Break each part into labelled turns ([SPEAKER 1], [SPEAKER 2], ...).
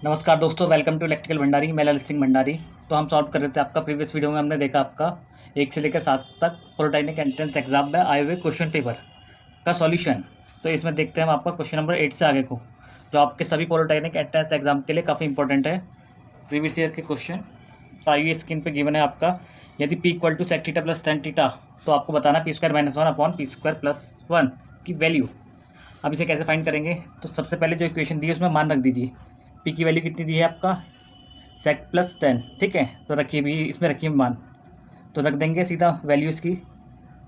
[SPEAKER 1] नमस्कार दोस्तों, welcome to electrical Bhandari. मैं ललित सिंह भंडारी। तो हम सॉल्व कर रहे थे आपका प्रीवियस वीडियो में हमने देखा आपका 1 से लेकर 7 तक पॉलिटेक्निक एंट्रेंस एग्जाम में आए हुए क्वेश्चन पेपर का सॉल्यूशन। तो इसमें देखते हैं हम आपका क्वेश्चन नंबर 8 से आगे को, जो आपके सभी पॉलिटेक्निक एंट्रेंस एग्जाम के लिए काफ़ी इंपॉर्टेंट है, प्रीवियस ईयर के क्वेश्चन। तो आइए, स्क्रीन पर गिवन है आपका, यदि P equal to sec theta plus tan theta, तो आपको बताना P² - 1/P² + 1 की वैल्यू। अब इसे कैसे फाइंड करेंगे? तो सबसे पहले जो इक्वेशन दी है उसमें मान रख दीजिए। पी की वैल्यू कितनी दी है आपका? सेक प्लस 10, ठीक है। तो रखिए भी, इसमें रखिए मान, तो रख देंगे सीधा वैल्यू इसकी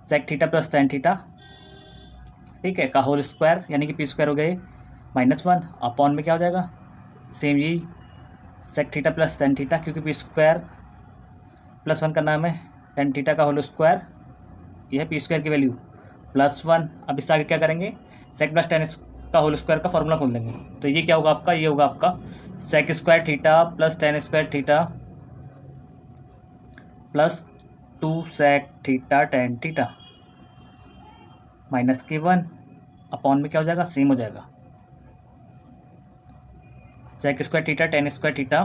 [SPEAKER 1] sec theta plus tan theta, ठीक है, का होल स्क्वायर, यानी कि P² हो गए -1 अपॉन में क्या हो जाएगा, सेम यही sec theta plus tan theta, क्योंकि P² +1 करना है हमें, टेन थीटा का होल स्क्वायर, यह है P² की वैल्यू +1। अब इससे आगे क्या करेंगे, सेक प्लस टेन का होल स्क्वायर का फॉर्मूला खोल देंगे। तो ये क्या होगा आपका, ये होगा आपका sec theta plus tan theta plus 2 sec theta tan theta minus के 1 अपॉन में क्या हो जाएगा, सेम हो जाएगा sec theta tan theta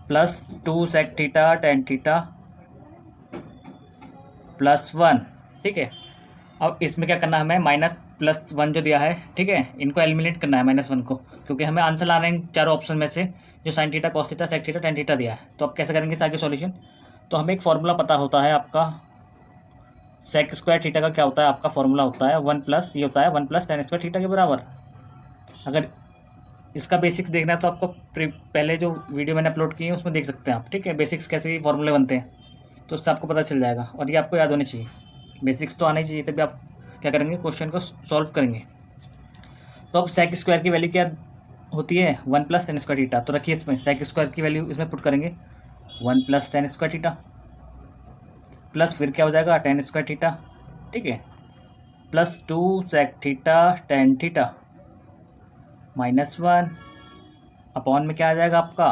[SPEAKER 1] plus 2 sec theta tan theta +1, ठीक है। अब इसमें क्या करना है हमें, -+1 जो दिया है, ठीक है, इनको एलिमिनेट करना है -1 को, क्योंकि हमें आंसर लाना है चारों ऑप्शन में से, जो sine theta, cos theta, sec theta, tan theta दिया है। तो अब कैसे करेंगे इस आगे सॉल्यूशन? तो हमें एक फार्मूला पता होता है आपका, सेक² थीटा का क्या होता है आपका फार्मूला होता है 1+ ये होता है 1 + टेन² थीटा के बराबर। अगर इसका बेसिक्स देखना है तो आपको पहले जो वीडियो मैंने अपलोड की है उसमें देख सकते हैं आप, ठीक है, बेसिक्स कैसे फॉर्मूले बनते हैं, तो उससे आपको पता चल जाएगा। और ये आपको याद होनी चाहिए, बेसिक्स तो आना ही चाहिए, तभी आप क्या करेंगे, क्वेश्चन को सॉल्व करेंगे। तो अब सेक² की वैल्यू क्या होती है, 1 + टेन² थीटा। तो रखिए इसमें सेक² की वैल्यू इसमें पुट करेंगे 1 + टेन² थीटा प्लस फिर क्या हो जाएगा टेन² थीटा, ठीक है, plus 2 sec theta tan theta -1 upon में क्या आ जाएगा आपका।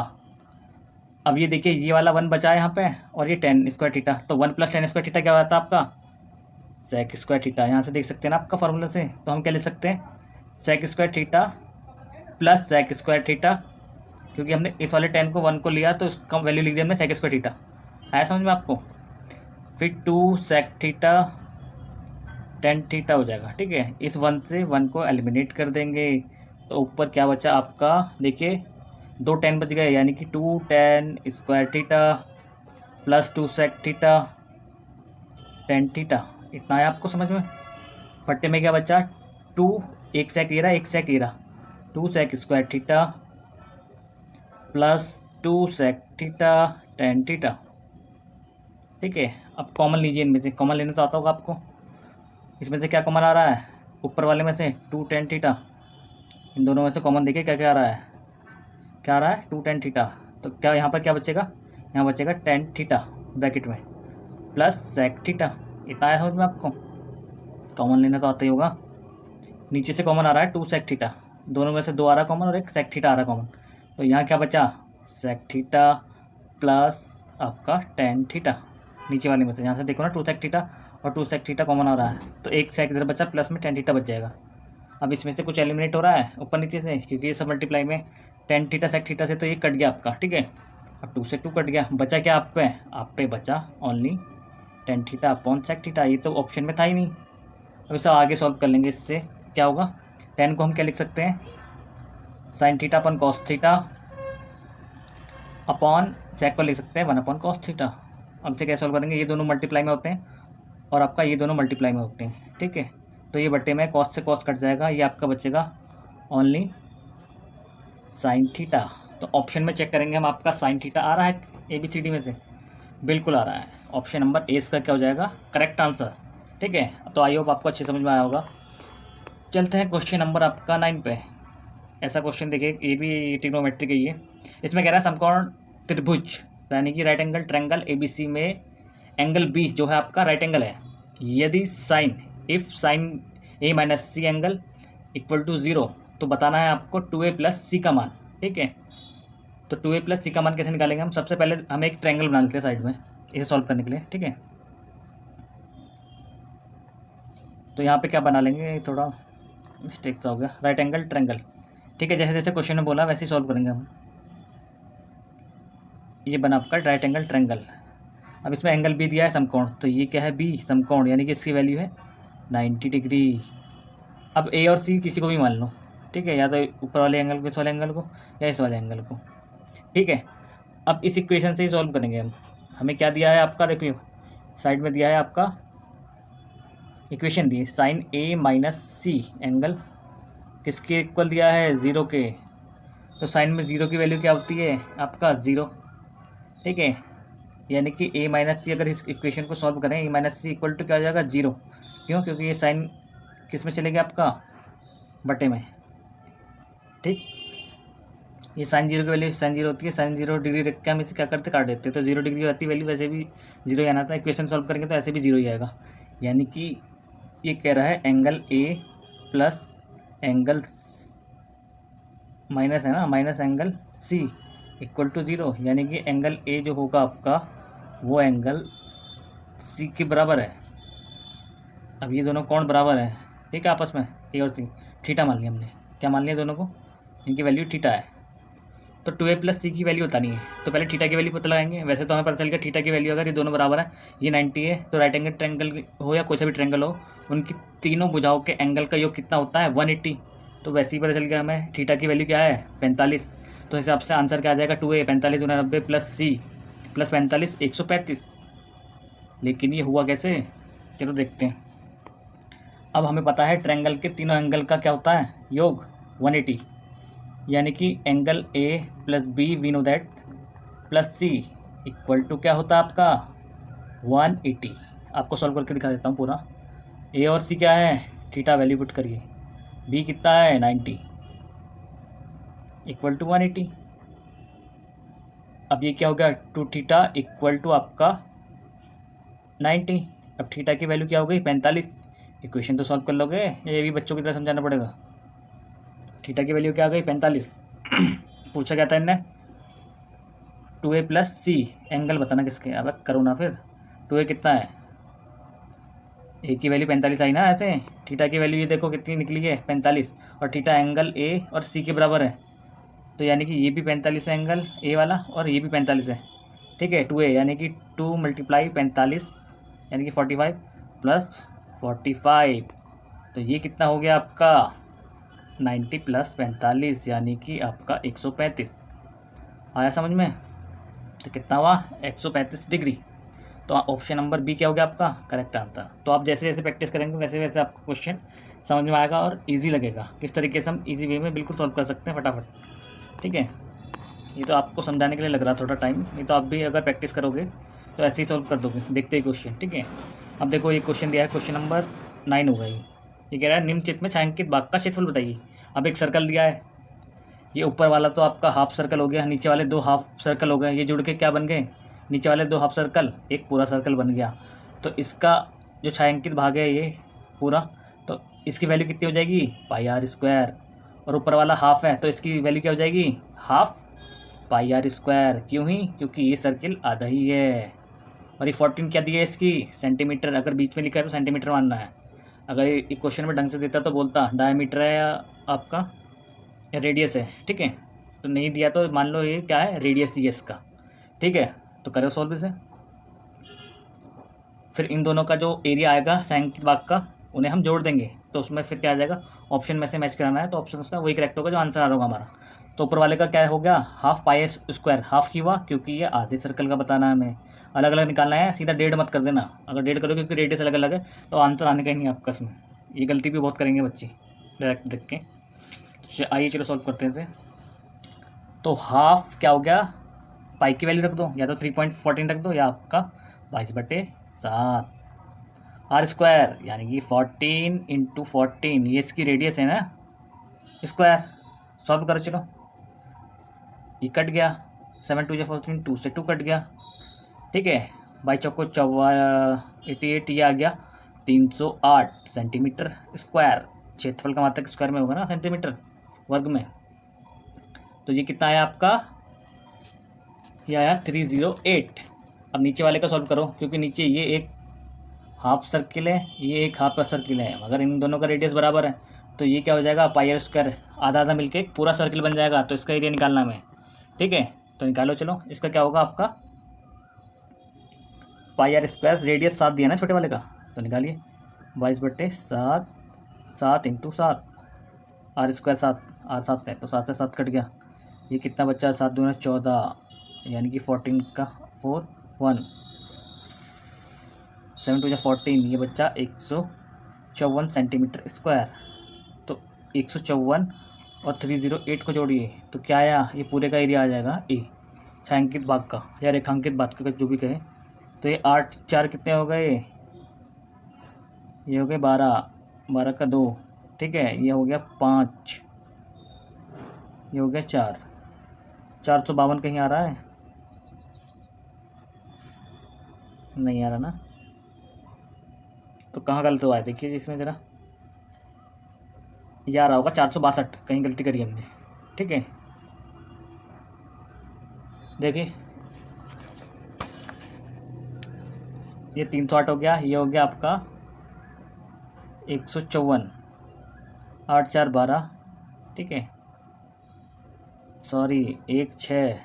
[SPEAKER 1] अब ये देखिए, ये वाला 1 बचा है यहाँ पे, और ये टेन² थीटा, तो 1 + टेन² थीटा क्या होता है आपका, सेक² थीटा। यहाँ से देख सकते हैं ना आपका फॉर्मूला से, तो हम क्या ले सकते हैं, सेक² थीटा प्लस सेक² थीटा, क्योंकि हमने इस वाले 10 को 1 को लिया तो इसका वैल्यू लिख दिया हमने सेक² थीटा। आया समझ में आपको? फिर 2 सेक थीटा टेन थीटा हो जाएगा, ठीक है। इस 1 से 1 को एलिमिनेट कर देंगे, तो ऊपर क्या बचा आपका, देखिए 2 10 बच गए, यानी कि 2 tan theta plus 2 sec theta tan theta. इतना आया आपको समझ में? पट्टे में क्या बचा, 2 एक सेक ये रहा, एक सेक ये रहा, 2 sec theta plus 2 sec theta tan theta, ठीक है। अब कॉमन लीजिए, इनमें से कॉमन लेना तो आता होगा आपको। इसमें से क्या कॉमन आ रहा है, ऊपर वाले में से 2 टेन थीटा, इन दोनों में से कॉमन देखिए क्या क्या आ रहा है, क्या आ रहा है 2 टेन थीटा। तो क्या यहाँ पर क्या बचेगा, यहाँ बचेगा टेन थीटा ब्रैकेट में प्लस सेक थीटा। इतना आया समझ में आपको? कॉमन लेना तो आता ही होगा। नीचे से कॉमन आ रहा है 2 सेक थीटा, दोनों में से 2 आ रहा कॉमन और एक सेक थीटा आ रहा कॉमन, तो यहाँ क्या बचा, सेक थीटा प्लस आपका टेन थीटा। नीचे वाले में से यहाँ से देखो ना, 2 सेक थीटा और 2 सेक थीटा कॉमन आ रहा है, तो एक सेक इधर बचा, प्लस में टेन थीटा बच जाएगा। अब इसमें से कुछ एलिमिनेट हो रहा है ऊपर नीचे से, क्योंकि ये सब मल्टीप्लाई में टेन थीटा सेक थीटा से, तो ये कट गया आपका, ठीक है। अब 2 से 2 कट गया, बचा क्या आप पे बचा only tan theta upon sec theta. ये तो ऑप्शन में था ही नहीं। अब इसे आगे सॉल्व कर लेंगे। इससे क्या होगा, 10 को हम क्या लिख सकते हैं, साइन थीटा अपन कॉस थीटा अपॉन सेक को लिख सकते हैं 1 अपॉन कॉस थीटा। अब से क्या सॉल्व करेंगे, ये दोनों मल्टीप्लाई में होते हैं और आपका ये दोनों मल्टीप्लाई में होते हैं, ठीक है। तो ये बट्टे में कॉस से कॉस कट जाएगा, ये आपका बचेगा ओनली साइन थीटा। तो ऑप्शन में चेक करेंगे हम, आपका साइन थीटा आ रहा है ABCD में से, बिल्कुल आ रहा है। ऑप्शन नंबर ए इसका क्या हो जाएगा, करेक्ट आंसर, ठीक है। तो आई होप आपको अच्छे समझ में आया होगा। चलते हैं क्वेश्चन नंबर आपका 9 पे। ऐसा क्वेश्चन देखिए, ये भी ट्रिग्नोमेट्री का ही है। इसमें कह रहा है समकोण त्रिभुज, यानी कि राइट एंगल ट्रायंगल ABC में एंगल B जो है आपका राइट एंगल है, यदि sine sine A - C angle equal to 0, तो बताना है आपको 2A + C का मान, ठीक है। तो 2A + C का मान कैसे निकालेंगे हम, सबसे पहले हम एक ट्रायंगल बना लेते हैं साइड में इसे सॉल्व करने के लिए, ठीक है। तो यहाँ पे क्या बना लेंगे, थोड़ा मिस्टेक सा हो गया, राइट एंगल ट्रायंगल ठीक है, जैसे जैसे क्वेश्चन में बोला वैसे ही सॉल्व करेंगे हम। ये बना आपका राइट एंगल ट्रायंगल। अब इसमें एंगल बी दिया है समकोण, तो ये क्या है बी समकोण, यानी कि इसकी वैल्यू है 90 डिग्री। अब ए और सी किसी को भी मान लो, ठीक है, या तो ऊपर वाले एंगल को, इस वाले एंगल को, या इस वाले एंगल को, ठीक है। अब इस इक्वेशन से ही सॉल्व करेंगे हम। हमें क्या दिया है आपका, देखिए साइड में दिया है आपका equation the sign A minus C angle किसके इक्वल दिया है, ज़ीरो के। तो साइन में ज़ीरो की वैल्यू क्या होती है आपका, ज़ीरो, ठीक है। यानी कि ए माइनस सी, अगर इस इक्वेशन को सॉल्व करें, ए माइनस सी इक्वल टू क्या हो जाएगा, जीरो। क्यों, क्योंकि ये साइन किस में चलेगा आपका, बटे में, ठीक। ये साइन जीरो की वैल्यू साइन जीरो होती है, साइन जीरो डिग्री रख के हम इसे क्या करते, काट देते हैं, तो जीरो डिग्री होती है वैल्यू, वैसे भी जीरो ही आना था। इक्वेशन सॉल्व करेंगे तो ऐसे भी जीरो ही आएगा। यानी कि ये कह रहा है angle A plus angle minus है ना, minus angle C equal to zero. यानी कि एंगल ए जो होगा आपका वो एंगल सी के बराबर है। अब ये दोनों कोण बराबर है, ठीक है, आपस में ए और सी। थीटा मान लिया हमने, क्या मान लिया दोनों को, इनकी वैल्यू थीटा है। तो 2a प्लस सी की वैल्यू बतानी है, तो पहले थीटा की वैल्यू पता लगाएंगे। वैसे तो हमें पता चल गया थीटा की वैल्यू, अगर ये दोनों बराबर है, ये 90 है, तो राइट एंगल ट्रायंगल हो या कोई सा भी ट्रायंगल हो, उनकी तीनों भुजाओं के एंगल का योग कितना होता है, 180। तो वैसे ही पता चल गया हमें थीटा की वैल्यू क्या है, 45। तो हिसाब से आंसर क्या आ जाएगा, 2a 45 × 90 प्लस सी प्लस 45 135। लेकिन ये हुआ कैसे, चलो देखते हैं। अब हमें पता है ट्रायंगल के तीनों एंगल का क्या होता है, योग 180। यानी कि angle A plus B we know that plus C equal to क्या होता है आपका 180। आपको सॉल्व करके दिखा देता हूँ पूरा। ए और सी क्या है, थीटा वैल्यू पुट करिए, बी कितना है 90 इक्वल टू 180। अब ये क्या हो गया, 2 थीटा इक्वल टू आपका 90। अब थीटा की वैल्यू क्या हो गई 45। इक्वेशन तो सॉल्व कर लोगे, ये भी बच्चों की तरह समझाना पड़ेगा। थीटा की वैल्यू क्या आ गई 45। पूछा क्या था इनने, 2a प्लस सी एंगल बताना किसके, अब करो ना फिर। 2a कितना है, ए की वैल्यू 45 आई ना ऐसे। थीटा की वैल्यू ये देखो कितनी निकली है 45, और थीटा एंगल ए और सी के बराबर है, तो यानी कि ये भी 45 है एंगल ए वाला, और ये भी 45 है, ठीक है। 2a यानी कि 2 × 45 यानी कि 45 प्लस 45, तो ये कितना हो गया आपका 90 प्लस 45 यानी कि आपका 135। आया समझ में, तो कितना हुआ 135 डिग्री। तो ऑप्शन नंबर बी क्या हो गया आपका करेक्ट आंसर। तो आप जैसे जैसे प्रैक्टिस करेंगे वैसे वैसे आपको क्वेश्चन समझ में आएगा और इजी लगेगा, किस तरीके से हम इजी वे में बिल्कुल सॉल्व कर सकते हैं फटाफट, ठीक है। ये तो आपको समझाने के लिए लग रहा थोड़ा टाइम, नहीं तो आप भी अगर प्रैक्टिस करोगे तो ऐसे ही सॉल्व कर दोगे देखते ही क्वेश्चन, ठीक है। अब देखो ये क्वेश्चन दिया है, क्वेश्चन नंबर 9 होगा ये कह रहा है निम्न चित्र में छायांकित भाग का क्षेत्रफल बताइए। अब एक सर्कल दिया है, ये ऊपर वाला तो आपका हाफ सर्कल हो गया, नीचे वाले 2 हाफ सर्कल हो गए, ये जुड़ के क्या बन गए, नीचे वाले 2 हाफ सर्कल एक पूरा सर्कल बन गया। तो इसका जो छायांकित भाग है ये पूरा, तो इसकी वैल्यू कितनी हो जाएगी πr², और ऊपर वाला हाफ है तो इसकी वैल्यू क्या हो जाएगी हाफ πr²। क्यों ही, क्योंकि ये सर्किल आधा ही है। और ये 14 क्या दिया है इसकी सेंटीमीटर, अगर बीच में लिखा है तो सेंटीमीटर मानना है। अगर ये क्वेश्चन में ढंग से देता तो बोलता डायमीटर है या आपका या रेडियस है, ठीक है। तो नहीं दिया तो मान लो ये क्या है रेडियस ही है इसका, ठीक है। तो करो सॉल्व इसे। फिर इन दोनों का जो एरिया आएगा छायांकित भाग का उन्हें हम जोड़ देंगे, तो उसमें फिर क्या आ जाएगा ऑप्शन में से मैच कराना है, तो ऑप्शन उसका वही करेक्ट होगा जो आंसर आ रहा होगा हमारा। तो ऊपर वाले का क्या हो गया हाफ πr², हाफ की हुआ क्योंकि ये आधे सर्कल का बताना है हमें, अलग अलग निकालना है, सीधा 1.5 मत कर देना। अगर 1.5 करोगे क्योंकि रेडियस अलग अलग है तो आंसर आने का ही नहीं आपका इसमें। ये गलती भी बहुत करेंगे बच्चे डायरेक्ट देख के। तो आइए चलो सॉल्व करते हैं इसे। तो हाफ क्या हो गया, पाई की वैल्यू रख दो, या तो 3.14 रख दो या आपका 22/7 r² यानी कि 14 × 14, ये इसकी रेडियस है ना स्क्वायर। सॉल्व करो चलो, ये कट गया 7 × 2 = 14, 2 से 2 कट गया, ठीक है। 22 चौको 88, ये आ गया 308 सेंटीमीटर स्क्वायर। क्षेत्रफल का मात्रक स्क्वायर में होगा ना, सेंटीमीटर वर्ग में। तो ये कितना आया आपका, ये आया 308। अब नीचे वाले का सॉल्व करो, क्योंकि नीचे ये एक हाफ सर्किल है, ये एक हाफ सर्किल है, अगर इन दोनों का रेडियस बराबर है तो ये क्या हो जाएगा πr²। आधा आधा मिलके एक पूरा सर्किल बन जाएगा, तो इसका एरिया निकालना हमें, ठीक है। तो निकालो चलो, इसका क्या होगा आपका पाई आर स्क्वायर, रेडियस 7 दिया ना छोटे वाले का, तो निकालिए 22/7, 7 × 7, आर स्क्वायर 7, आर 7 है तो 7 से 7 कट गया, ये कितना बच्चा 7 दूना 14, यानी कि 14 का 4 1 7 2 14, ये बच्चा 154 सेंटीमीटर स्क्वायर। तो 154 और 308 को जोड़िए तो क्या आया, ये पूरे का एरिया आ जाएगा ए, छायांकित भाग का या रेखांकित भाग का जो भी कहे। तो ये 8 4 कितने हो गए, ये हो गए 12, 12 का 2, ठीक है, ये हो गया 5, ये हो गया 4, 452 कहीं आ रहा है, नहीं आ रहा ना, तो कहाँ गलत हुआ है देखिए इसमें ज़रा, ये आ रहा होगा 462, कहीं गलती करी हमने, ठीक है। देखिए ये 308 हो गया, ये हो गया आपका 154, 8 4 12, ठीक है, सॉरी 1 6,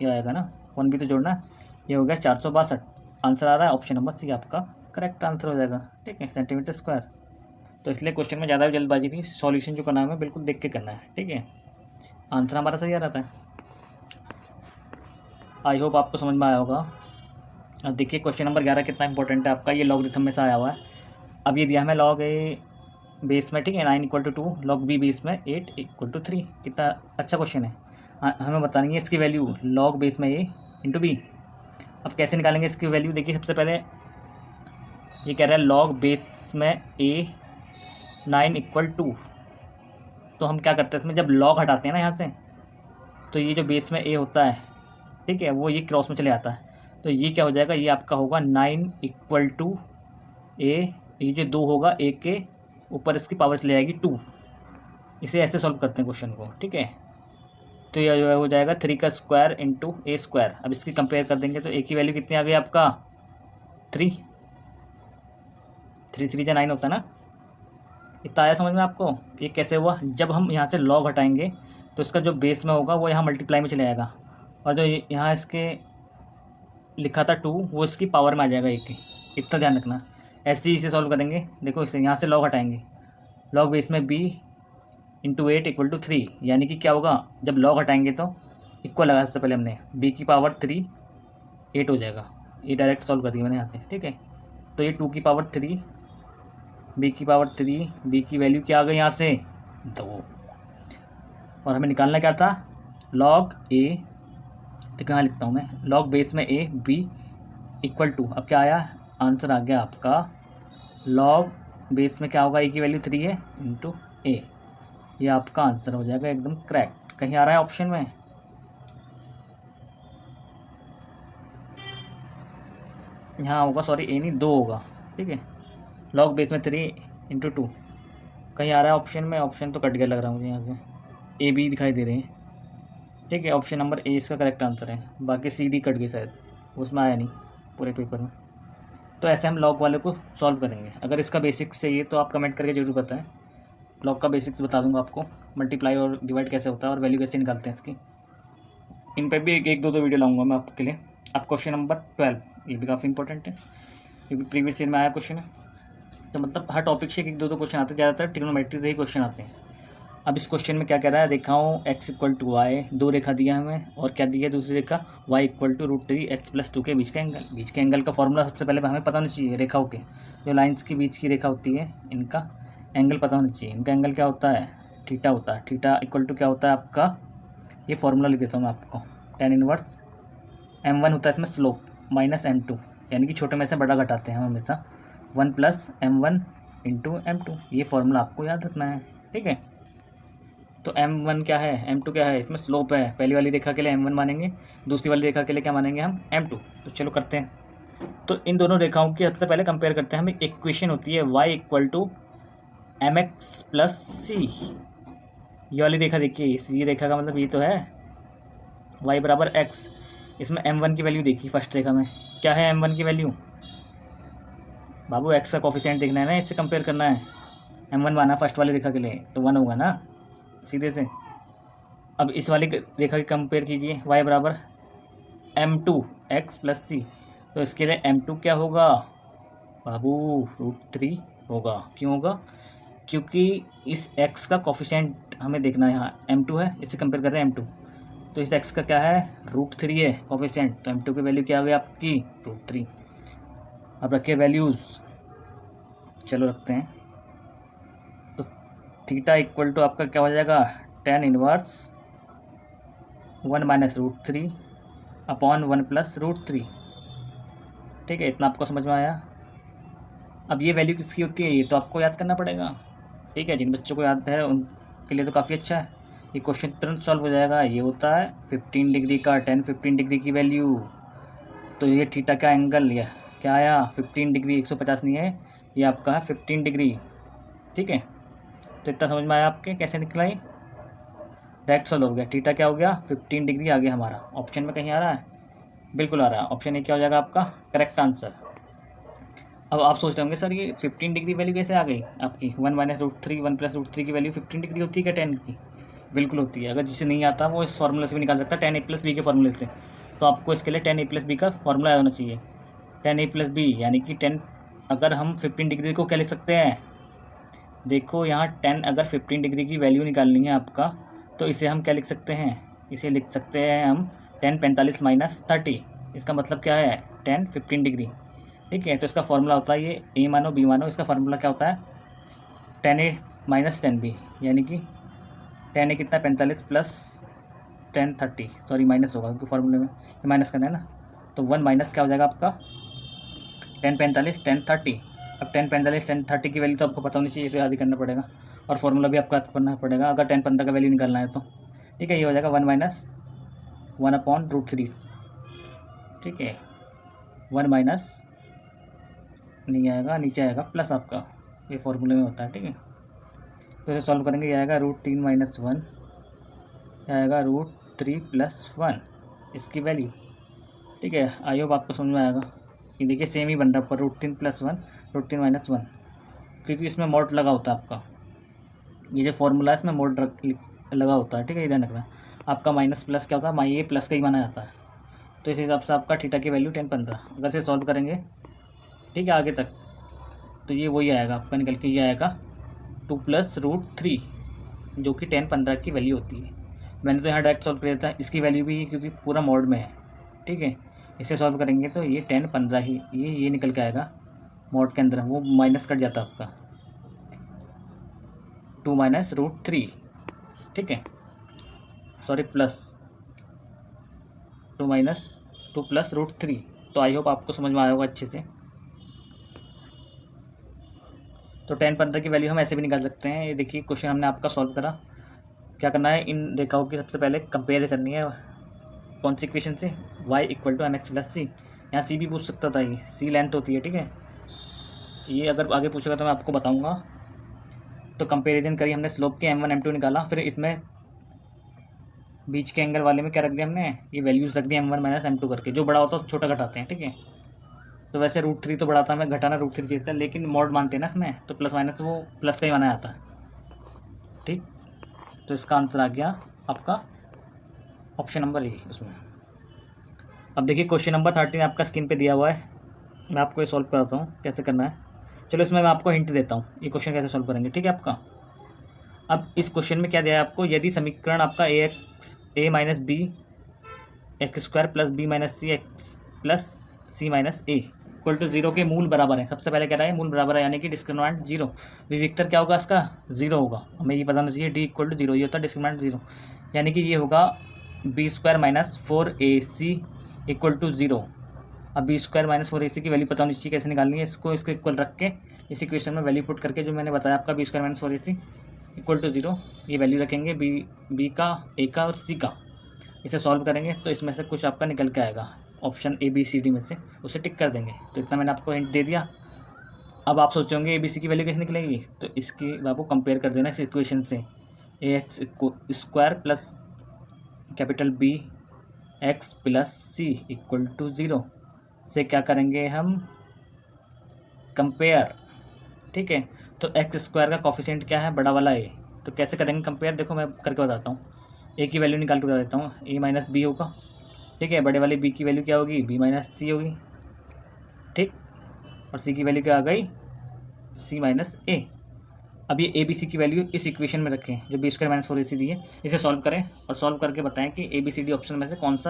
[SPEAKER 1] ये आएगा ना 1 भी तो जोड़ना, ये हो गया 462, आंसर आ रहा है ऑप्शन नंबर सी आपका करेक्ट आंसर हो जाएगा, ठीक है, सेंटीमीटर स्क्वायर। तो इसलिए क्वेश्चन में ज़्यादा भी जल्दबाजी नहीं, सॉल्यूशन जो करना है हमें बिल्कुल देख के करना है, ठीक है, आंसर हमारा सही आ रहा है। आई होप आपको समझ में आया होगा। अब देखिए क्वेश्चन नंबर 11 कितना इंपॉर्टेंट है आपका, ये लॉगरिथम में से आया हुआ है। अब ये दिया हमें लॉग ए बेस में, ठीक है, 9 = 2, लॉग बी बेस में 8 = 3, कितना अच्छा क्वेश्चन है। हमें बतानी है इसकी वैल्यू लॉग बेस में ए इंटू बी। अब कैसे निकालेंगे इसकी वैल्यू, देखिए सबसे पहले ये कह रहा है लॉग बेस में ए 9 = 2, तो हम क्या करते हैं इसमें, जब लॉग हटाते हैं ना यहाँ से, तो ये जो बेस में ए होता है, ठीक है, वो ये क्रॉस में चले आता है, तो ये क्या हो जाएगा, ये आपका होगा 9 = ए, ये जो 2 होगा ए के ऊपर इसकी पावर चले जाएगी 2। इसे ऐसे सॉल्व करते हैं क्वेश्चन को, ठीक है। तो ये जो है हो जाएगा 3 का स्क्वायर इंटू ए स्क्वायर। अब इसकी कंपेयर कर देंगे तो ए की वैल्यू कितनी आ गई आपका 3, 3 3 9 होता है ना, इतना आया समझ में आपको। ये कैसे हुआ, जब हम यहाँ से लॉग हटाएंगे तो इसका जो बेस में होगा वो यहाँ मल्टीप्लाई में चले जाएगा, और जो यहाँ इसके लिखा था 2 वो इसकी पावर में आ जाएगा एक की, इतना ध्यान रखना। ऐसे ही इसे सॉल्व करेंगे, देखो इसे यहाँ से लॉग हटाएंगे, लॉग बेस में b × 8 = 3, यानी कि क्या होगा, जब लॉग हटाएंगे तो इक्वल लगा सबसे पहले हमने, b की पावर 3 8 हो जाएगा, ये डायरेक्ट सॉल्व कर दिया मैंने यहाँ से, ठीक है। तो ये 2 की पावर 3, b की पावर 3, b की वैल्यू क्या आ गई यहाँ से 2, और हमें निकालना क्या था लॉग a, तो कहाँ लिखता हूँ मैं, लॉग बेस में a b = 2। अब क्या आया आंसर आ गया आपका लॉग बेस में क्या होगा, ए की वैल्यू 3 है इंटू ए, ये आपका आंसर हो जाएगा एकदम करेक्ट। कहीं आ रहा है ऑप्शन में, यहाँ होगा, सॉरी ए नहीं 2 होगा, ठीक है, लॉग बेस में 3 × 2, कहीं आ रहा है ऑप्शन में, ऑप्शन तो कट गया लग रहा है मुझे यहाँ से, ए बी दिखाई दे रहे हैं, ठीक है, ऑप्शन नंबर ए इसका करेक्ट आंसर है, बाकी सी डी कट गई शायद, उसमें आया नहीं पूरे पेपर में। तो ऐसे हम लॉग वाले को सॉल्व करेंगे। अगर इसका बेसिक्स चाहिए तो आप कमेंट करके जरूर बताएं, लॉग का बेसिक्स बता दूंगा आपको, मल्टीप्लाई और डिवाइड कैसे होता है और वैल्यू कैसे निकालते हैं इसकी, इन पर भी एक दो वीडियो लाऊंगा मैं आपके लिए। अब क्वेश्चन नंबर 12, ये भी काफ़ी इंपॉर्टेंट है, ये भी प्रीवियस ईयर में आया क्वेश्चन है, तो मतलब हर टॉपिक से एक दो क्वेश्चन आते हैं, ज़्यादातर ट्रिग्नोमेट्री से ही क्वेश्चन आते हैं। अब इस क्वेश्चन में क्या कह रहा है, रेखाओं x = y, 2 रेखा दिया हमें, और क्या दिया दूसरी रेखा y = √3x + 2 के बीच का एंगल। बीच के एंगल का फॉर्मूला सबसे पहले हमें पता होना चाहिए, रेखाओं के जो लाइंस के बीच की रेखा होती है इनका एंगल पता होना चाहिए। इनका एंगल क्या होता है, थीटा होता है। थीटा = क्या होता है आपका, ये फॉर्मूला लिख देता हूँ मैं आपको, tan इनवर्स m1 होता है इसमें स्लोप माइनस m2, यानी कि छोटे में से बड़ा घटाते हैं हम हमेशा, 1 + m1 × m2, ये फॉर्मूला आपको याद रखना है, ठीक है। तो m1 क्या है, m2 क्या है, इसमें स्लोप है, पहली वाली रेखा के लिए m1 मानेंगे, दूसरी वाली रेखा के लिए क्या मानेंगे हम m2। तो चलो करते हैं, तो इन दोनों रेखाओं की सबसे पहले कंपेयर करते हैं। हमें इक्वेशन होती है y = mx + c, ये वाली रेखा देखिए, ये रेखा का मतलब ये तो है y = x, इसमें m1 की वैल्यू देखी फर्स्ट रेखा में, क्या है m1 की वैल्यू बाबू, x का कोफिशिएंट देखना है ना, इससे कंपेयर करना है, m1 माना फर्स्ट वाली रेखा के लिए तो 1 होगा ना, सीधे से। अब इस वाली रेखा की कंपेयर कीजिए, y बराबर m2 x + c, तो इसके लिए m2 क्या होगा बाबू, √3 होगा। क्यों होगा? क्योंकि इस x का कोफिशिएंट हमें देखना है, यहाँ m2 है, इससे कंपेयर कर रहे हैं m2, तो इस x का क्या है √3 है कोफिशिएंट, तो m2 की वैल्यू क्या हो गई आपकी √3। अब रखिए वैल्यूज़, चलो रखते हैं। तो थीटा इक्वल टू आपका क्या हो जाएगा tan इनवर्स 1 - √3 अपॉन 1 + √3। ठीक है, इतना आपको समझ में आया। अब ये वैल्यू किसकी होती है, ये तो आपको याद करना पड़ेगा। ठीक है, जिन बच्चों को याद है उनके लिए तो काफ़ी अच्छा है, ये क्वेश्चन तुरंत सॉल्व हो जाएगा। ये होता है 15 डिग्री का, 15 डिग्री की वैल्यू, तो ये थीटा का एंगल ये क्या आया 15 डिग्री, 150 नहीं है, ये आपका है 15 डिग्री। ठीक है, तो इतना समझ में आया आपके कैसे निकला ये, डायरेक्ट सॉल्व हो गया। थीटा क्या हो गया 15 डिग्री आ गया हमारा। ऑप्शन में कहीं आ रहा है, बिल्कुल आ रहा है, ऑप्शन ए क्या हो जाएगा आपका करेक्ट आंसर। अब आप सोचते होंगे सर ये 15 डिग्री वैल्यू कैसे आ गई आपकी, 1 - √3 1 + √3 की वैल्यू 15 डिग्री होती है क्या 10 की? बिल्कुल होती है। अगर जिसे नहीं आता वो इस फार्मूले से भी निकाल सकता है, tan a + b के फार्मूले से। तो आपको इसके लिए tan a + b का फार्मूला याद होना चाहिए। tan a + b यानी कि 10, अगर हम 15 डिग्री को क्या लिख सकते हैं, देखो यहाँ 10, अगर 15 डिग्री की वैल्यू निकालनी है आपका, तो इसे हम क्या लिख सकते हैं, इसे लिख सकते हैं हम tan 45 - 30। इसका मतलब क्या है tan 15 डिग्री। ठीक है, तो इसका फार्मूला होता है ये a मानो b मानो, इसका फार्मूला क्या होता है tan a - tan b, यानी कि tan a कितना 45 + tan 30, सॉरी माइनस होगा क्योंकि फार्मूले में माइनस करना है ना, तो 1 माइनस क्या हो जाएगा आपका tan 45 tan 30। अब tan 45 tan 30 की वैल्यू तो आपको पता होनी चाहिए, तो याद ही करना पड़ेगा, और फार्मूला भी आपको याद करना पड़ेगा अगर tan 15 का वैल्यू निकालना है तो। ठीक है, ये हो जाएगा 1 - 1/√3। ठीक है, 1 माइनस नहीं आएगा, नीचे आएगा प्लस आपका, ये फार्मूले में होता है। ठीक है, तो इसे सॉल्व करेंगे, ये आएगा √3 - 1, आएगा √3 + 1 इसकी वैल्यू। ठीक है, आई होप आपको समझ में आएगा। ये देखिए सेम ही बन रहा है पर √3 + 1 √3 - 1, क्योंकि इसमें मोड लगा होता है आपका, ये जो फार्मूला है इसमें मोड लगा होता है। ठीक है, ये ध्यान रखना। आपका माइनस प्लस क्या होता है, ये प्लस का ही माना जाता है, तो इस हिसाब से आपका थीटा की वैल्यू tan 15। अगर इसे सॉल्व करेंगे ठीक है आगे तक, तो ये वही आएगा आपका निकल के, ये आएगा 2 + √3 जो कि tan 15 की वैल्यू होती है। मैंने तो यहाँ डायरेक्ट सॉल्व कर दिया था, इसकी वैल्यू भी क्योंकि पूरा मोड में है। ठीक है, इसे सॉल्व करेंगे तो ये tan 15 ही ये निकल के आएगा मोड के अंदर, वो माइनस कट जाता है आपका 2 - √3। ठीक है, सॉरी प्लस 2 + √3। तो आई होप आपको समझ में आया होगा अच्छे से। तो tan 15 की वैल्यू हम ऐसे भी निकाल सकते हैं। ये देखिए क्वेश्चन हमने आपका सॉल्व करा, क्या करना है, इन रेखाओं की सबसे पहले कंपेयर करनी है कौन सी इक्वेशन से, y = mx + c। यहाँ c भी पूछ सकता था, ये c लेंथ होती है। ठीक है, ये अगर आगे पूछेगा तो मैं आपको बताऊंगा। तो कंपैरिजन करी हमने, स्लोप के m1 m2 निकाला, फिर इसमें बीच के एंगल वाले में क्या रख दिया हमने, ये वैल्यूज़ रख दिया m1 - m2 करके, जो बड़ा होता है उसको छोटा घटाते हैं। ठीक है, तो वैसे √3 तो बढ़ाता है, मैं घटाना √3 चाहिए था, लेकिन मोड मानते हैं ना इसमें, तो प्लस माइनस वो प्लस का ही माना जाता है। ठीक, तो इसका आंसर आ गया आपका ऑप्शन नंबर ए उसमें। अब देखिए क्वेश्चन नंबर 13 आपका स्क्रीन पे दिया हुआ है, मैं आपको ये सॉल्व कराता हूँ कैसे करना है। चलो इसमें मैं आपको हिंट देता हूँ, ये क्वेश्चन कैसे सॉल्व करेंगे। ठीक है, आपका अब इस क्वेश्चन में क्या दिया है आपको, यदि समीकरण आपका a - b x² + b - c x + c - a = 0 के मूल बराबर है। सबसे पहले कह रहा है मूल बराबर है, यानी कि डिस्क्रिमिनेंट 0। विविक्तर क्या होगा इसका 0 होगा, हमें ये पता होना चाहिए d = 0, ये होता है डिस्क्रिमिनेंट 0, यानी कि ये होगा b² - 4ac = 0। अब b² - 4ac की वैल्यू पता होनी चाहिए, कैसे निकालनी है इसको, इसके इक्वल रख के इस इक्वेशन में वैल्यू पुट करके, जो मैंने बताया आपका b² - 4ac = 0, ये वैल्यू रखेंगे b का, a का और c का। इसे सॉल्व करेंगे तो इसमें से कुछ आपका निकल के आएगा, option A B C D में से, उसे टिक कर देंगे। तो इतना मैंने आपको हिंट दे दिया। अब आप सोचते होंगे ए बी सी की वैल्यू कैसे निकलेगी, तो इसकी आपको कंपेयर कर देना इस इक्वेशन से, ax² + B x + c = 0 से क्या करेंगे हम कंपेयर। ठीक है, तो x² का कोफिशिएंट क्या है, बड़ा वाला a, तो कैसे करेंगे कंपेयर, देखो मैं करके बताता हूँ। ए की वैल्यू निकाल के बता देता हूँ, ए माइनस बी होगा, ठीक है। बड़े वाले बी की वैल्यू क्या होगी, बी माइनस सी होगी, ठीक। और सी की वैल्यू क्या आ गई, सी माइनस ए। अब ये ए बी सी की वैल्यू इस इक्वेशन में रखें जो बी स्क्वायर माइनस 4ac दी है, इसे सॉल्व करें और सॉल्व करके बताएं कि A B C D option में से कौन सा